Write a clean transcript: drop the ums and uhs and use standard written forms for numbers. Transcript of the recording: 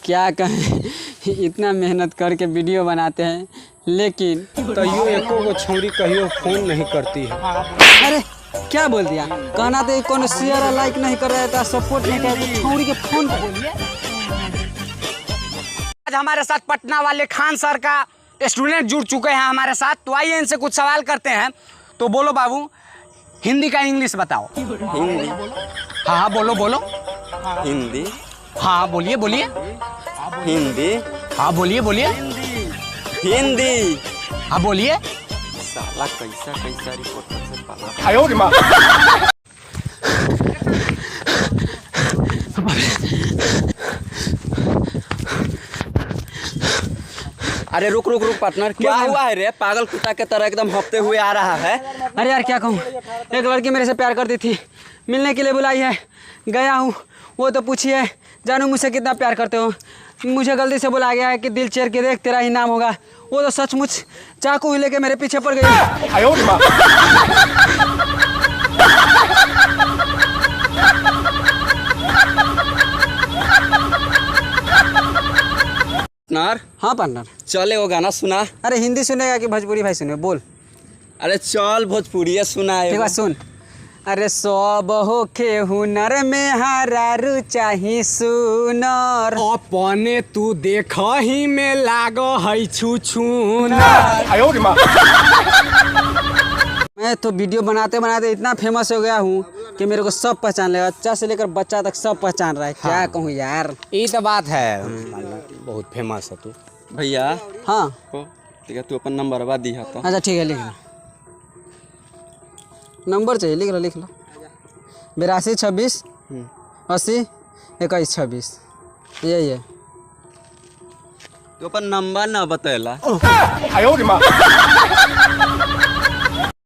क्या कहें, इतना मेहनत करके वीडियो बनाते हैं लेकिन तैयो एको गो छौरी कहियो फोन नहीं करती है। अरे क्या बोल दिया, कहना तो कौन शेयर और लाइक नहीं कर रहा था, सपोर्ट नहीं कर रहा था, छौरी के फोन पर बोलिए। आज हमारे साथ पटना वाले खान सर का स्टूडेंट जुड़ चुके हैं हमारे साथ, तो आइए इनसे कुछ सवाल करते हैं। तो बोलो बाबू, हिंदी का इंग्लिश बताओ। हिंदी। हाँ हाँ बोलो बोलो। हिंदी। हाँ बोलिए बोलिए। हिंदी। हाँ बोलिए बोलिए। हिंदी। हाँ बोलिए। साला कैसा रिपोर्टर से पाला। अरे रुक पार्टनर, क्या हुआ है रे? पागल कुत्ता के तरह एकदम हफ्ते हुए आ रहा है। अरे यार क्या कहूँ, एक लड़की मेरे से प्यार करती थी, मिलने के लिए बुलाई है, गया हूँ। वो तो पूछिए जानू मुझसे कितना प्यार करते हो, मुझे गलती से बुला गया है कि दिल चेर के देख तेरा ही नाम होगा। वो तो सचमुच चाकू ही लेके मेरे पीछे पड़ गई। पार्टनर। हाँ पार्टनर। चले वो गाना सुना। अरे हिंदी सुनेगा कि भोजपुरी भाई सुने, बोल। अरे चल भोजपुरी सुना है। ठीक है सुन। अरे सब होखे हुनर में हरारू चाही सुनर, अपने तू देख ही में लाग है छू मैं तो वीडियो बनाते बनाते इतना फेमस हो गया हूँ कि मेरे को सब पहचान लेगा, बच्चा से लेकर बच्चा तक सब पहचान रहा है। क्या कहूँ यार, ये तो बात है, बहुत फेमस है तू भैया। हाँ ठीक है, तू अपन नंबर बा दी तो। अच्छा ठीक है, लिख लो नंबर चाहिए, लिख लो 82 26 80 21 26, यही है। तू अपन नंबर ना बतेला।